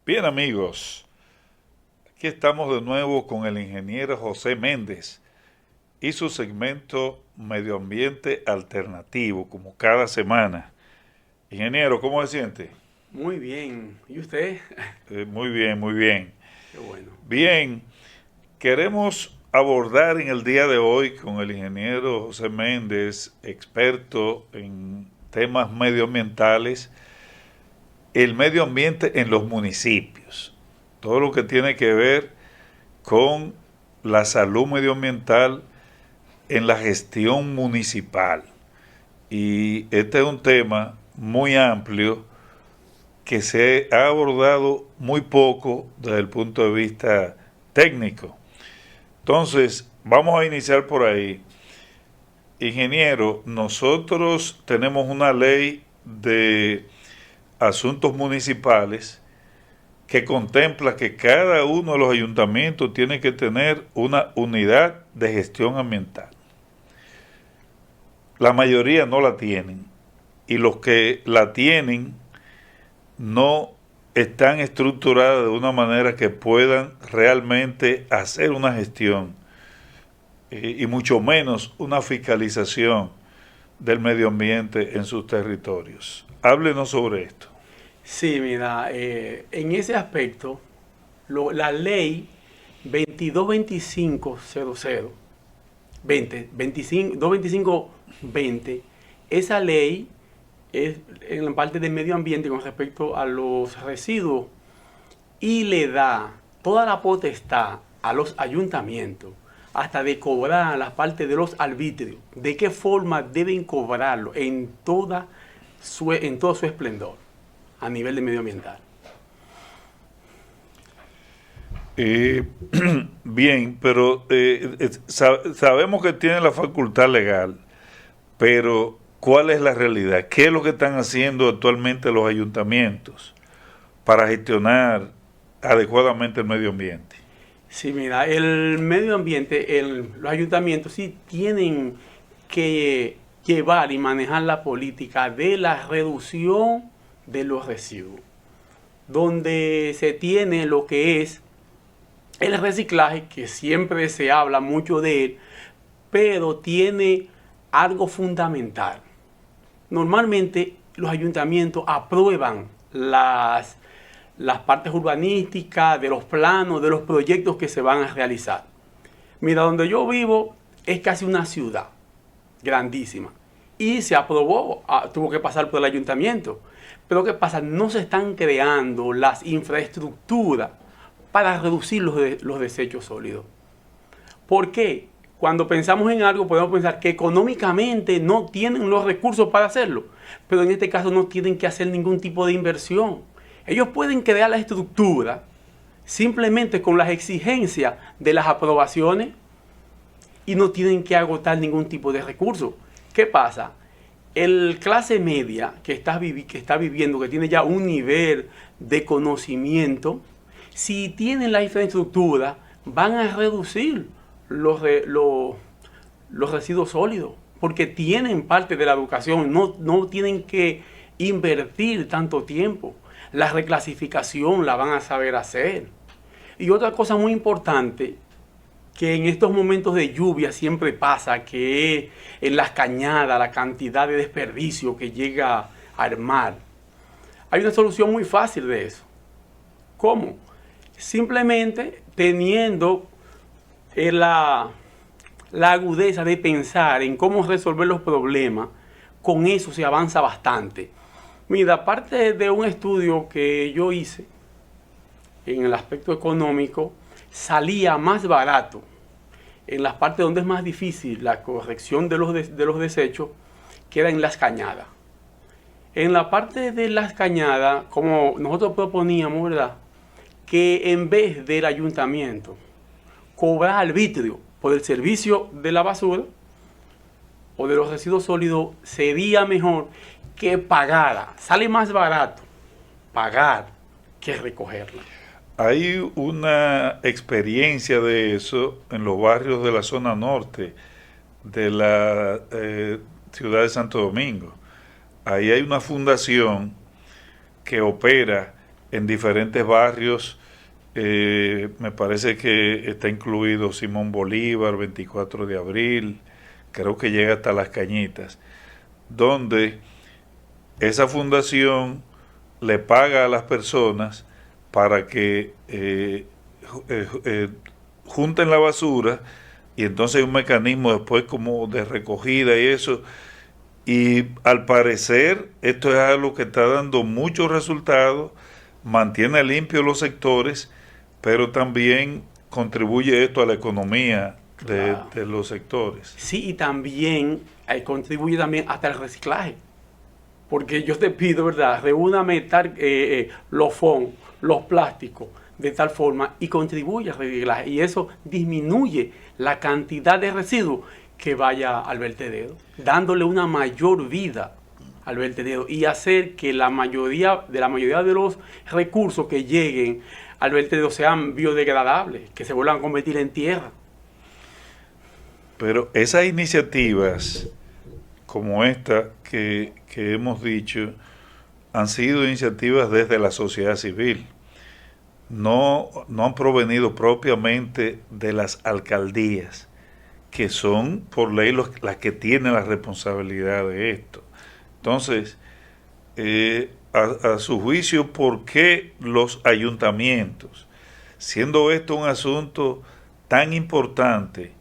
Bien amigos, aquí estamos de nuevo con el ingeniero José Méndez y su segmento Medio Ambiente Alternativo, como cada semana. Ingeniero, ¿cómo se siente? Muy bien. ¿Y usted? Muy bien, muy bien. Qué bueno. Bien, queremos abordar en el día de hoy con el ingeniero José Méndez, experto en temas medioambientales, el medio ambiente en los municipios. Todo lo que tiene que ver con la salud medioambiental en la gestión municipal. Y este es un tema muy amplio que se ha abordado muy poco desde el punto de vista técnico. Entonces, vamos a iniciar por ahí. Ingeniero, nosotros tenemos una ley de asuntos municipales que contempla que cada uno de los ayuntamientos tiene que tener una unidad de gestión ambiental. La mayoría no la tienen y los que la tienen no están estructuradas de una manera que puedan realmente hacer una gestión y mucho menos una fiscalización del medio ambiente en sus territorios. Háblenos sobre esto. Sí, mira, en ese aspecto, la ley 222500 22520, esa ley es en la parte del medio ambiente con respecto a los residuos y le da toda la potestad a los ayuntamientos hasta de cobrar las partes de los arbitrios, de qué forma deben cobrarlo en todo su esplendor a nivel de medioambiental. Eh, Bien, pero sabemos que tiene la facultad legal, pero ¿cuál es la realidad? ¿Qué es lo que están haciendo actualmente los ayuntamientos para gestionar adecuadamente el medio ambiente? Sí, mira, el medio ambiente, los ayuntamientos sí tienen que llevar y manejar la política de la reducción de los residuos, donde se tiene lo que es el reciclaje, que siempre se habla mucho de él, pero tiene algo fundamental. Normalmente los ayuntamientos aprueban las partes urbanísticas, de los planos, de los proyectos que se van a realizar. Mira, donde yo vivo es casi una ciudad grandísima y se aprobó, tuvo que pasar por el ayuntamiento. Pero ¿qué pasa? No se están creando las infraestructuras para reducir los desechos sólidos. ¿Por qué? Cuando pensamos en algo podemos pensar que económicamente no tienen los recursos para hacerlo, pero en este caso no tienen que hacer ningún tipo de inversión. Ellos pueden crear la estructura simplemente con las exigencias de las aprobaciones y no tienen que agotar ningún tipo de recursos. ¿Qué pasa? El clase media que está viviendo, que tiene ya un nivel de conocimiento, si tienen la infraestructura, van a reducir los residuos sólidos, porque tienen parte de la educación, no tienen que invertir tanto tiempo. La reclasificación la van a saber hacer. Y otra cosa muy importante, que en estos momentos de lluvia siempre pasa, que es en las cañadas la cantidad de desperdicio que llega al mar. Hay una solución muy fácil de eso. ¿Cómo? Simplemente teniendo la agudeza de pensar en cómo resolver los problemas, con eso se avanza bastante. Mira, aparte de un estudio que yo hice en el aspecto económico, salía más barato en las partes donde es más difícil la corrección de los desechos, queda en las cañadas. En la parte de las cañadas, como nosotros proponíamos, ¿verdad?, que en vez del ayuntamiento cobrar arbitrio por el servicio de la basura o de los residuos sólidos, sería mejor que pagara. Sale más barato pagar que recogerla. Hay una experiencia de eso en los barrios de la zona norte de la ciudad de Santo Domingo. Ahí hay una fundación que opera en diferentes barrios. Me parece que está incluido Simón Bolívar, 24 de abril, creo que llega hasta Las Cañitas, donde esa fundación le paga a las personas para que junten la basura, y entonces hay un mecanismo después como de recogida y eso, y al parecer esto es algo que está dando muchos resultados, mantiene limpios los sectores, pero también contribuye esto a la economía de los sectores. Sí, y también contribuye también hasta el reciclaje. Porque yo te pido, ¿verdad? Reúname los fondos, los plásticos, de tal forma y contribuye al reciclaje. Y eso disminuye la cantidad de residuos que vaya al vertedero, dándole una mayor vida al vertedero y hacer que la mayoría de los recursos que lleguen al vertedero sean biodegradables, que se vuelvan a convertir en tierra. Pero esas iniciativas como esta que hemos dicho han sido iniciativas desde la sociedad civil. No han provenido propiamente de las alcaldías, que son por ley las que tienen la responsabilidad de esto. Entonces, a su juicio, ¿por qué los ayuntamientos, siendo esto un asunto tan importante,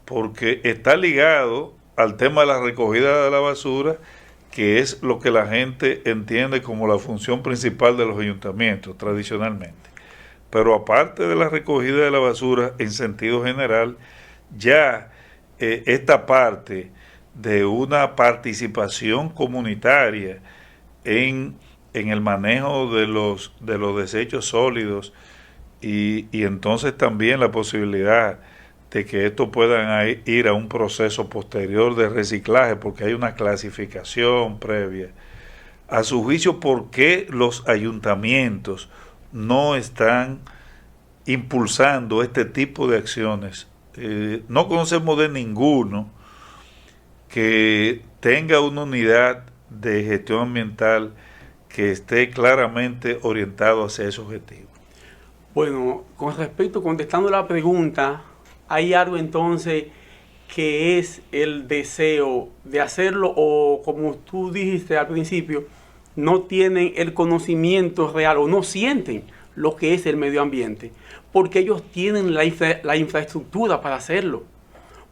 porque está ligado al tema de la recogida de la basura, que es lo que la gente entiende como la función principal de los ayuntamientos tradicionalmente? Pero aparte de la recogida de la basura en sentido general, ya esta parte de una participación comunitaria en el manejo de los desechos sólidos, y entonces también la posibilidad de que estos puedan ir a un proceso posterior de reciclaje, porque hay una clasificación previa. A su juicio, ¿por qué los ayuntamientos no están impulsando este tipo de acciones? No conocemos de ninguno que tenga una unidad de gestión ambiental que esté claramente orientado hacia ese objetivo. Bueno, con respecto, contestando la pregunta, hay algo entonces que es el deseo de hacerlo, o como tú dijiste al principio, no tienen el conocimiento real o no sienten lo que es el medio ambiente, porque ellos tienen la infraestructura para hacerlo,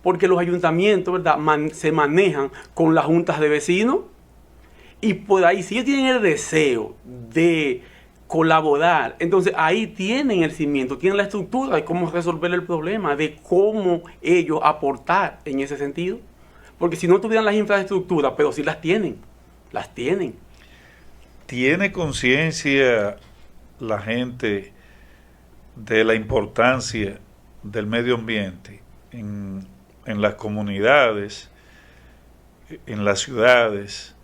porque los ayuntamientos, ¿verdad?, se manejan con las juntas de vecinos, y por ahí, si ellos tienen el deseo de colaborar, entonces ahí tienen el cimiento, tienen la estructura de cómo resolver el problema, de cómo ellos aportar en ese sentido. Porque si no tuvieran las infraestructuras, pero sí las tienen. ¿Tiene conciencia la gente de la importancia del medio ambiente en las comunidades, en las ciudades?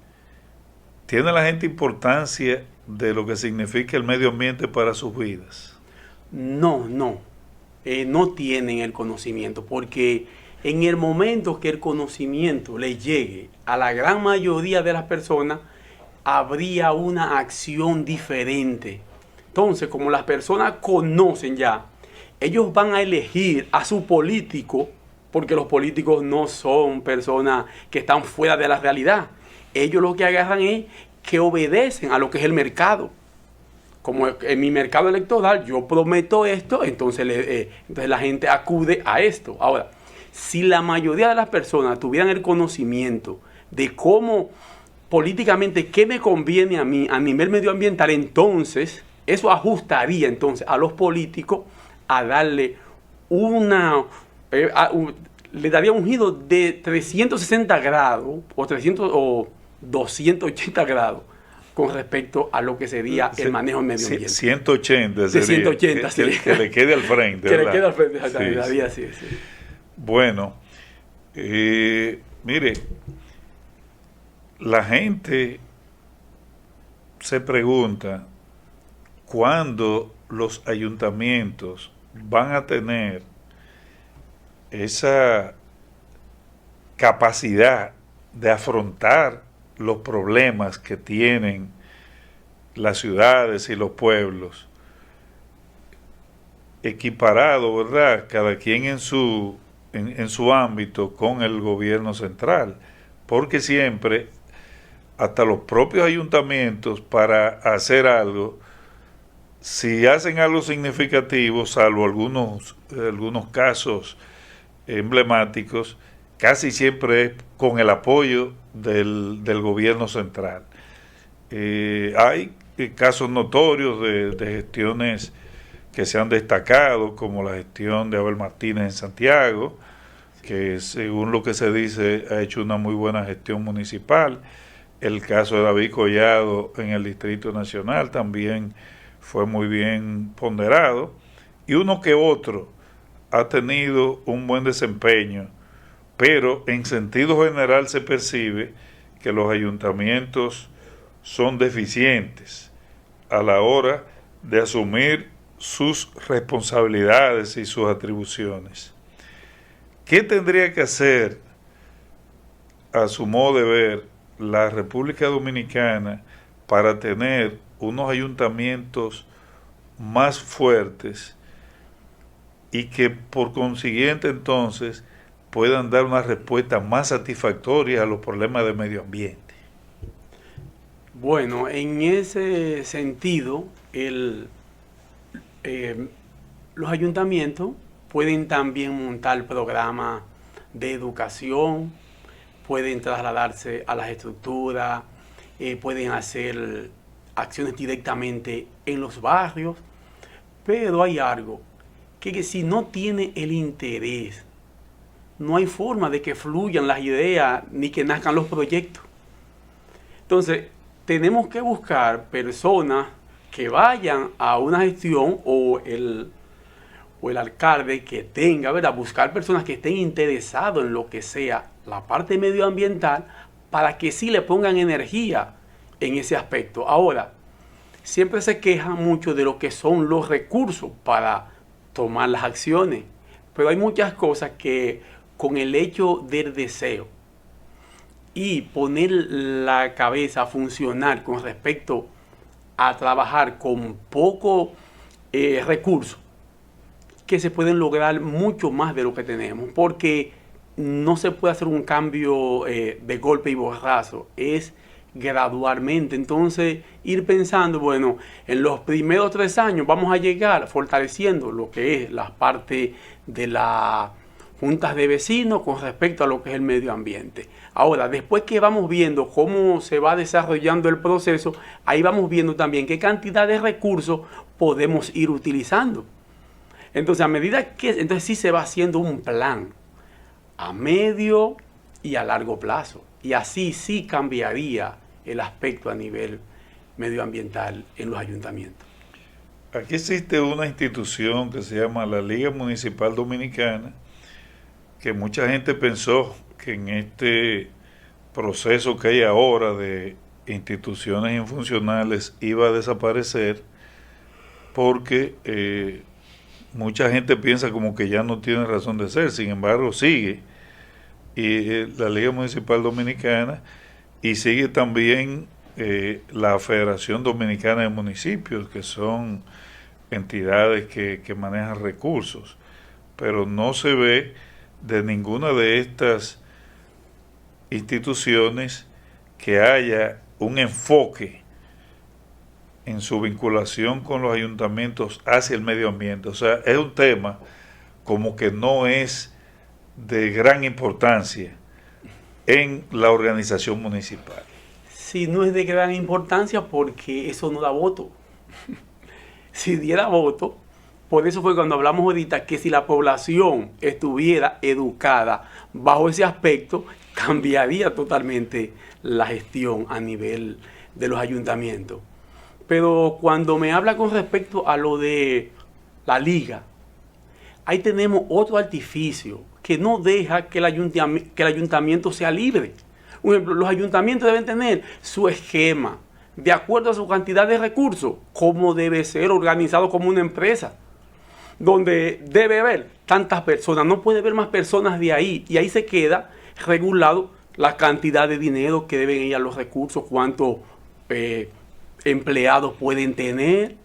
¿Tiene la gente importancia de lo que significa el medio ambiente para sus vidas? No tienen el conocimiento, porque en el momento que el conocimiento le llegue a la gran mayoría de las personas, habría una acción diferente. Entonces, como las personas conocen ya, ellos van a elegir a su político, porque los políticos no son personas que están fuera de la realidad. Ellos lo que agarran es que obedecen a lo que es el mercado. Como en mi mercado electoral yo prometo esto, entonces la gente acude a esto. Ahora, si la mayoría de las personas tuvieran el conocimiento de cómo políticamente, qué me conviene a mí a nivel medioambiental, entonces eso ajustaría entonces a los políticos a darle le daría un giro de 360 grados o 280 grados con respecto a lo que sería el manejo del medio ambiente. 180 sería. 180, sí. Que le quede al frente. Que le quede al frente, sí. Bueno, mire, la gente se pregunta cuándo los ayuntamientos van a tener esa capacidad de afrontar los problemas que tienen las ciudades y los pueblos equiparado, ¿verdad? Cada quien en su ámbito con el gobierno central, porque siempre, hasta los propios ayuntamientos, para hacer algo, si hacen algo significativo, salvo algunos casos emblemáticos, casi siempre es con el apoyo del gobierno central. Hay casos notorios de gestiones que se han destacado, como la gestión de Abel Martínez en Santiago, que según lo que se dice ha hecho una muy buena gestión municipal. El caso de David Collado en el Distrito Nacional también fue muy bien ponderado, y uno que otro ha tenido un buen desempeño, pero en sentido general se percibe que los ayuntamientos son deficientes a la hora de asumir sus responsabilidades y sus atribuciones. ¿Qué tendría que hacer, a su modo de ver, la República Dominicana para tener unos ayuntamientos más fuertes y que por consiguiente entonces puedan dar una respuesta más satisfactoria a los problemas de medio ambiente? Bueno, en ese sentido, los ayuntamientos pueden también montar programas de educación, pueden trasladarse a las estructuras, pueden hacer acciones directamente en los barrios, pero hay algo, que si no tiene el interés, no hay forma de que fluyan las ideas ni que nazcan los proyectos. Entonces, tenemos que buscar personas que vayan a una gestión o el alcalde que tenga, ¿verdad? Buscar personas que estén interesados en lo que sea la parte medioambiental para que sí le pongan energía en ese aspecto. Ahora, siempre se quejan mucho de lo que son los recursos para tomar las acciones, pero hay muchas cosas que con el hecho del deseo y poner la cabeza a funcionar con respecto a trabajar con poco recursos, que se pueden lograr mucho más de lo que tenemos, porque no se puede hacer un cambio de golpe y borrazo, es gradualmente. Entonces, ir pensando, bueno, en los primeros 3 años vamos a llegar fortaleciendo lo que es la parte de las juntas de vecinos con respecto a lo que es el medio ambiente. Ahora, después que vamos viendo cómo se va desarrollando el proceso, ahí vamos viendo también qué cantidad de recursos podemos ir utilizando. Entonces, a medida que, entonces sí se va haciendo un plan a medio y a largo plazo. Y así sí cambiaría el aspecto a nivel medioambiental en los ayuntamientos. Aquí existe una institución que se llama la Liga Municipal Dominicana, que mucha gente pensó que en este proceso que hay ahora de instituciones infuncionales iba a desaparecer, porque mucha gente piensa como que ya no tiene razón de ser. Sin embargo, sigue la Liga Municipal Dominicana, y sigue también la Federación Dominicana de Municipios, que son entidades que manejan recursos, pero no se ve de ninguna de estas instituciones que haya un enfoque en su vinculación con los ayuntamientos hacia el medio ambiente. O sea, es un tema como que no es de gran importancia en la organización municipal. Sí, no es de gran importancia porque eso no da voto. Si diera voto, por eso fue cuando hablamos ahorita que si la población estuviera educada bajo ese aspecto, cambiaría totalmente la gestión a nivel de los ayuntamientos. Pero cuando me habla con respecto a lo de la liga, ahí tenemos otro artificio que no deja que el ayuntamiento sea libre. Por ejemplo, los ayuntamientos deben tener su esquema de acuerdo a su cantidad de recursos, como debe ser organizado como una empresa, donde debe haber tantas personas, no puede haber más personas de ahí, y ahí se queda regulado la cantidad de dinero que deben ir a los recursos, cuánto empleados pueden tener,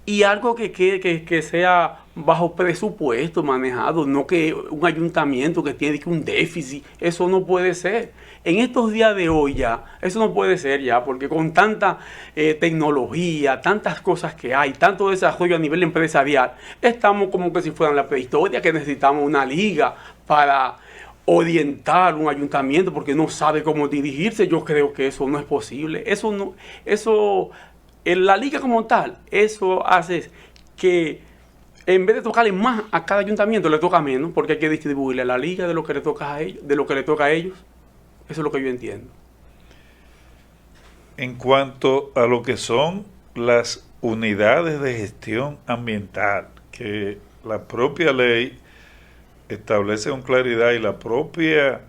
y algo que sea bajo presupuesto manejado, no que un ayuntamiento que tiene un déficit, eso no puede ser. En estos días de hoy ya, eso no puede ser ya, porque con tanta tecnología, tantas cosas que hay, tanto desarrollo a nivel empresarial, estamos como que si fueran la prehistoria, que necesitamos una liga para orientar un ayuntamiento porque no sabe cómo dirigirse. Yo creo que eso no es posible. Eso no, eso, en la liga como tal, eso hace que en vez de tocarle más a cada ayuntamiento, le toca menos, porque hay que distribuirle a la liga de lo que le toca a ellos, de lo que le toca a ellos. Eso es lo que yo entiendo. En cuanto a lo que son las unidades de gestión ambiental, que la propia ley establece con claridad y la propia,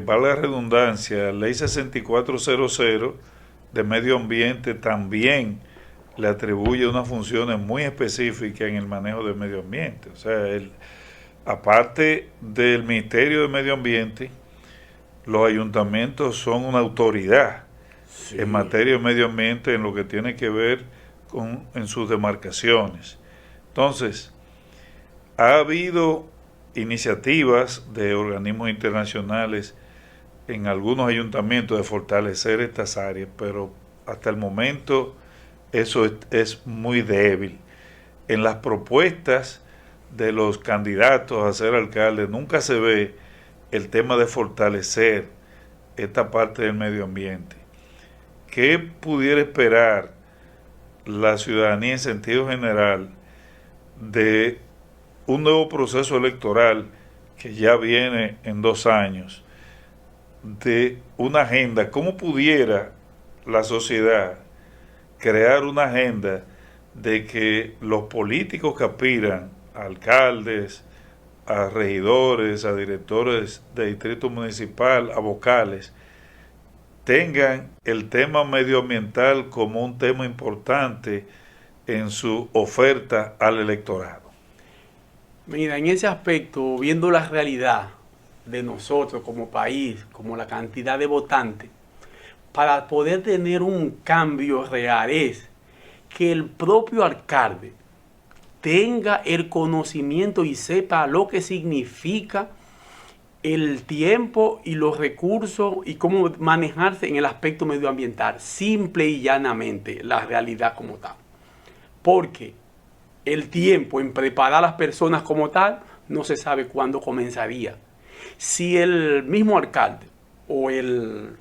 vale la redundancia, ley 6400 de medio ambiente también le atribuye unas funciones muy específicas en el manejo del medio ambiente. O sea, aparte del Ministerio de Medio Ambiente, los ayuntamientos son una autoridad en materia de medio ambiente en lo que tiene que ver en sus demarcaciones. Entonces, ha habido iniciativas de organismos internacionales en algunos ayuntamientos de fortalecer estas áreas, pero hasta el momento eso es muy débil. En las propuestas de los candidatos a ser alcalde nunca se ve el tema de fortalecer esta parte del medio ambiente. ¿Qué pudiera esperar la ciudadanía en sentido general de un nuevo proceso electoral que ya viene en 2 años, de una agenda? ¿Cómo pudiera la sociedad crear una agenda de que los políticos que aspiran a alcaldes, a regidores, a directores de distrito municipal, a vocales, tengan el tema medioambiental como un tema importante en su oferta al electorado? Mira, en ese aspecto, viendo la realidad de nosotros como país, como la cantidad de votantes, para poder tener un cambio real es que el propio alcalde tenga el conocimiento y sepa lo que significa el tiempo y los recursos y cómo manejarse en el aspecto medioambiental, simple y llanamente, la realidad como tal. Porque el tiempo en preparar a las personas como tal no se sabe cuándo comenzaría. Si el mismo alcalde o el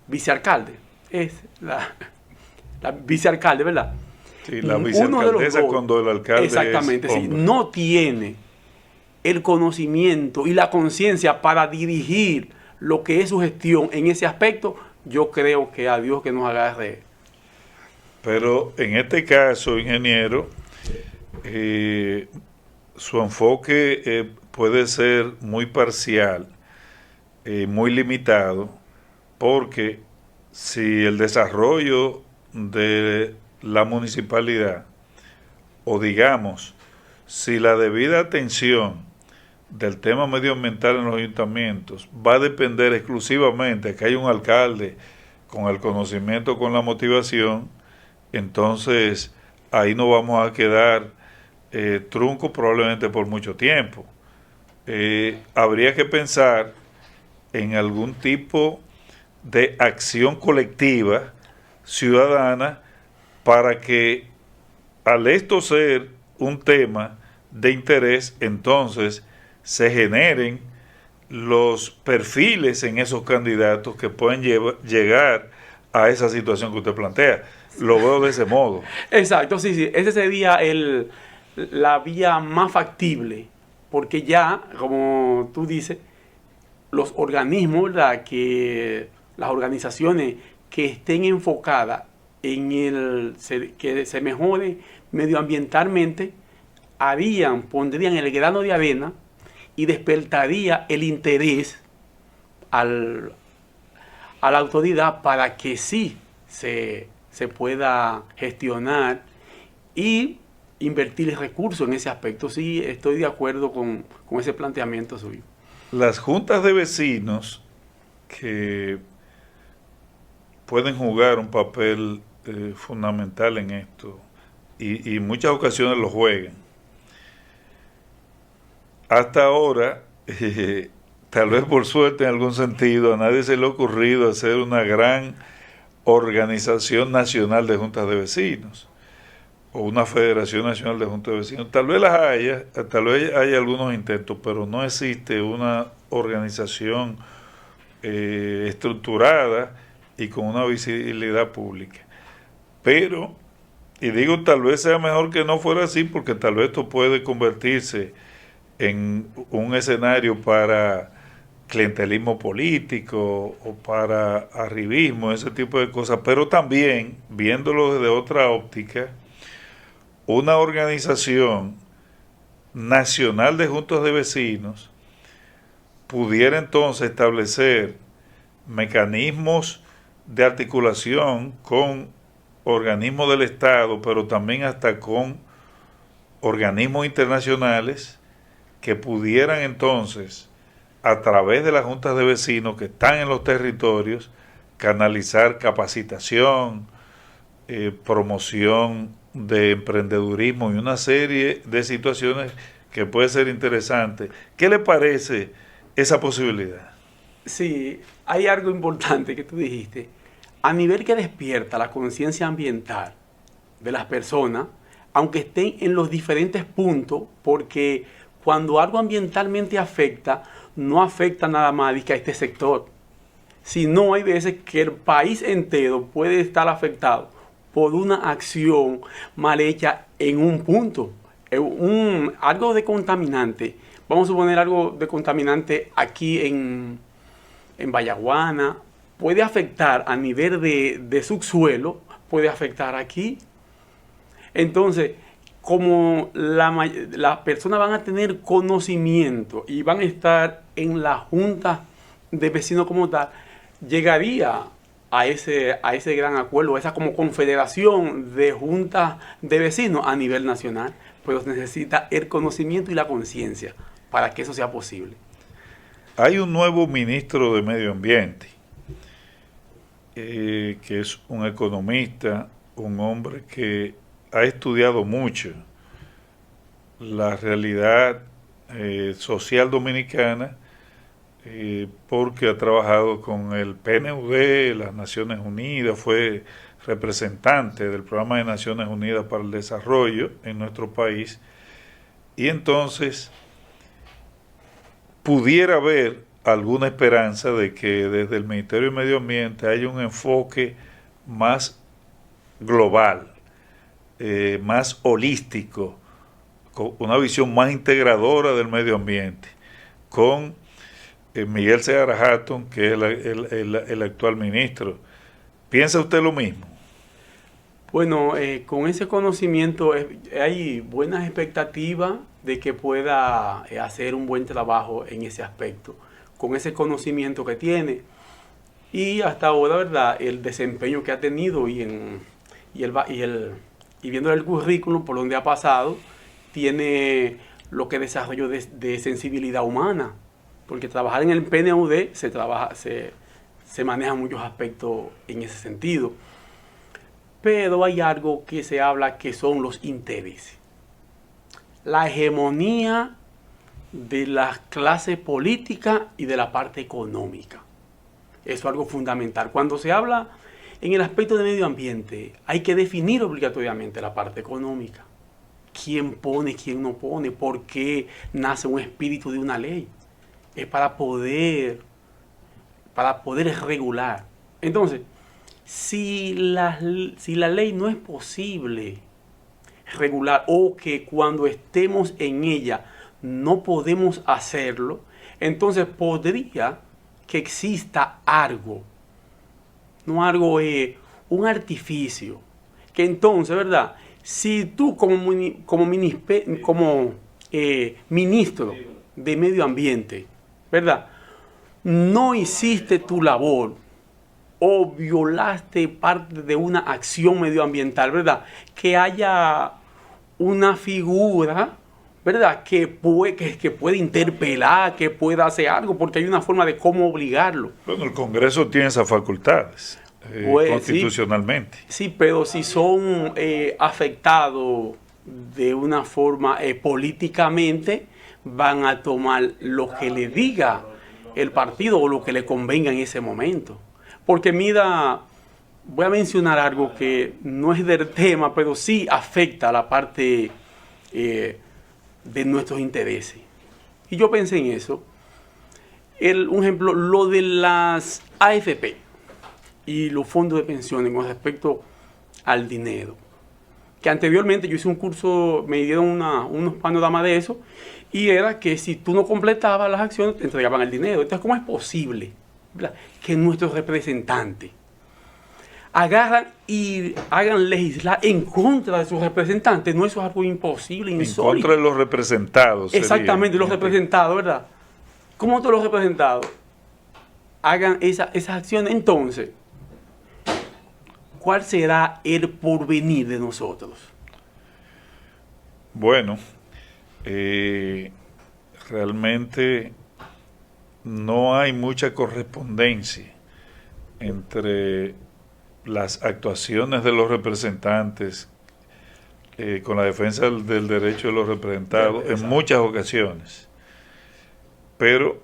vicealcalde, es la vicealcalde, ¿verdad? Sí, la vicealcaldesa cuando el alcalde exactamente, es sí, no tiene el conocimiento y la conciencia para dirigir lo que es su gestión en ese aspecto, yo creo que a Dios que nos agarre. Pero en este caso, ingeniero, su enfoque puede ser muy parcial, muy limitado, porque si el desarrollo de la municipalidad, o digamos, si la debida atención del tema medioambiental en los ayuntamientos va a depender exclusivamente de que haya un alcalde con el conocimiento, con la motivación, entonces ahí nos vamos a quedar truncos probablemente por mucho tiempo. Habría que pensar en algún tipo de acción colectiva ciudadana para que, al esto ser un tema de interés, entonces se generen los perfiles en esos candidatos que pueden llegar a esa situación que usted plantea. Lo veo de ese modo. Exacto, sí, sí. Ese sería la vía más factible, porque ya, como tú dices, los organismos, ¿verdad? Las organizaciones que estén enfocadas en que se mejore medioambientalmente, pondrían el grano de arena y despertaría el interés a la autoridad para que sí se pueda gestionar y invertir recursos en ese aspecto. Sí, estoy de acuerdo con ese planteamiento suyo. Las juntas de vecinos, que pueden jugar un papel fundamental en esto, y en muchas ocasiones lo juegan. Hasta ahora, tal vez por suerte en algún sentido, a nadie se le ha ocurrido hacer una gran organización nacional de juntas de vecinos o una federación nacional de juntas de vecinos. Tal vez las haya, tal vez haya algunos intentos, pero no existe una organización estructurada y con una visibilidad pública. Pero, y digo tal vez sea mejor que no fuera así, porque tal vez esto puede convertirse en un escenario para clientelismo político o para arribismo, ese tipo de cosas, pero también, viéndolo desde otra óptica, una organización nacional de juntas de vecinos pudiera entonces establecer mecanismos de articulación con organismos del Estado, pero también hasta con organismos internacionales que pudieran entonces, a través de las juntas de vecinos que están en los territorios, canalizar capacitación, promoción de emprendedurismo y una serie de situaciones que puede ser interesante. ¿Qué le parece esa posibilidad? Sí, hay algo importante que tú dijiste. A nivel que despierta la conciencia ambiental de las personas, aunque estén en los diferentes puntos, porque cuando algo ambientalmente afecta, no afecta nada más que a este sector, sino hay veces que el país entero puede estar afectado por una acción mal hecha en un punto. Algo de contaminante, vamos a suponer algo de contaminante aquí en Vallaguana, puede afectar a nivel de subsuelo, puede afectar aquí. Entonces, como las personas van a tener conocimiento y van a estar en la junta de vecinos como tal, llegaría a ese gran acuerdo, a esa como confederación de juntas de vecinos a nivel nacional, pero se necesita el conocimiento y la conciencia para que eso sea posible. Hay un nuevo ministro de Medio Ambiente, que es un economista, un hombre que ha estudiado mucho la realidad social dominicana, porque ha trabajado con el PNUD, las Naciones Unidas, fue representante del Programa de Naciones Unidas para el Desarrollo en nuestro país, y entonces pudiera haber alguna esperanza de que desde el Ministerio de Medio Ambiente haya un enfoque más global, más holístico, con una visión más integradora del medio ambiente, con Miguel Segarra Hatton, que es el actual ministro. ¿Piensa usted lo mismo? Bueno, con ese conocimiento hay buenas expectativas de que pueda hacer un buen trabajo en ese aspecto, con ese conocimiento que tiene. Y hasta ahora, ¿verdad?, el desempeño que ha tenido y viendo el currículum por donde ha pasado, tiene lo que desarrollo de sensibilidad humana, porque trabajar en el PNUD se manejan muchos aspectos en ese sentido. Pero hay algo que se habla que son los intereses. La hegemonía de las clases políticas y de la parte económica. Eso es algo fundamental. Cuando se habla en el aspecto de medio ambiente, hay que definir obligatoriamente la parte económica. ¿Quién pone, quién no pone? ¿Por qué nace un espíritu de una ley? Es para poder regular. Entonces, si la ley no es posible regular, o que cuando estemos en ella no podemos hacerlo, entonces podría que exista algo, no algo, un artificio, que entonces, ¿verdad?, si tú como ministro de Medio Ambiente, ¿verdad?, no hiciste tu labor o violaste parte de una acción medioambiental, ¿verdad?, que haya una figura, ¿verdad?, que puede interpelar, que pueda hacer algo, porque hay una forma de cómo obligarlo. Bueno, el Congreso tiene esas facultades. Pues, constitucionalmente. Sí, pero si son afectados de una forma políticamente, van a tomar lo que le diga el partido o lo que le convenga en ese momento. Porque mira, voy a mencionar algo que no es del tema, pero sí afecta a la parte de nuestros intereses. Y yo pensé en eso. Un ejemplo, lo de las AFP y los fondos de pensiones con respecto al dinero. Que anteriormente yo hice un curso, me dieron unos panoramas de eso, y era que si tú no completabas las acciones, te entregaban el dinero. Entonces, ¿cómo es posible, ¿verdad?, que nuestros representantes agarran y hagan legislar en contra de sus representantes? No, eso es algo imposible, insólito. En contra de los representados. Exactamente, los representados, ¿verdad? ¿Cómo todos los representados hagan esas acciones? Entonces, ¿cuál será el porvenir de nosotros? Bueno, realmente no hay mucha correspondencia entre las actuaciones de los representantes con la defensa del derecho de los representados en muchas ocasiones. Pero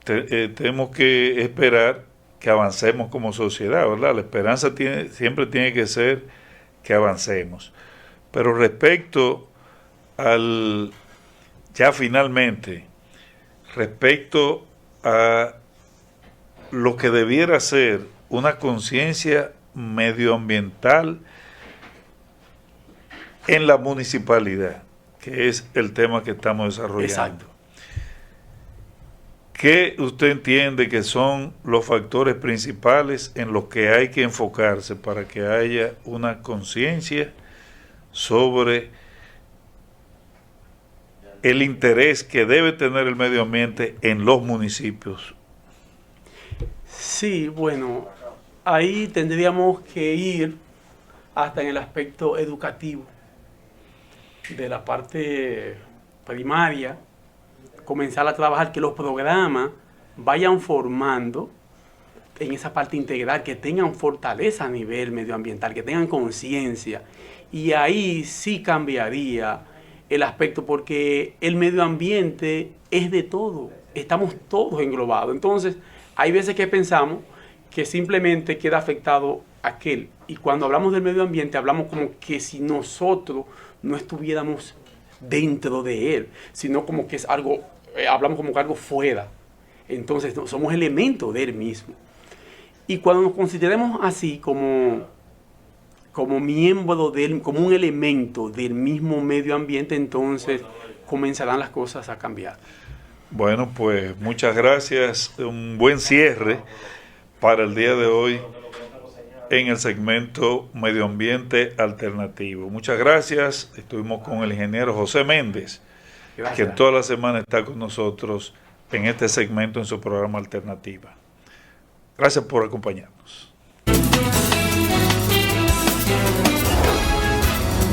tenemos que esperar que avancemos como sociedad, ¿verdad? La esperanza siempre tiene que ser que avancemos. Pero respecto ya finalmente, respecto a lo que debiera ser una conciencia medioambiental en la municipalidad, que es el tema que estamos desarrollando. Exacto. ¿Qué usted entiende que son los factores principales en los que hay que enfocarse para que haya una conciencia sobre el interés que debe tener el medio ambiente en los municipios? Sí, bueno, ahí tendríamos que ir hasta en el aspecto educativo de la parte primaria, comenzar a trabajar, que los programas vayan formando en esa parte integral, que tengan fortaleza a nivel medioambiental, que tengan conciencia, y ahí sí cambiaría el aspecto, porque el medio ambiente es de todo, estamos todos englobados. Entonces, hay veces que pensamos que simplemente queda afectado aquel, y cuando hablamos del medio ambiente hablamos como que si nosotros no estuviéramos dentro de él, sino como que es algo, hablamos como que algo fuera. Entonces somos elementos de él mismo. Y cuando nos consideremos así como miembro de él, como un elemento del mismo medio ambiente, entonces comenzarán las cosas a cambiar. Bueno, pues muchas gracias. Un buen cierre para el día de hoy en el segmento Medio Ambiente Alternativo. Muchas gracias. Estuvimos con el ingeniero José Méndez, que toda la semana está con nosotros en este segmento en su programa Alternativa. Gracias por acompañarnos.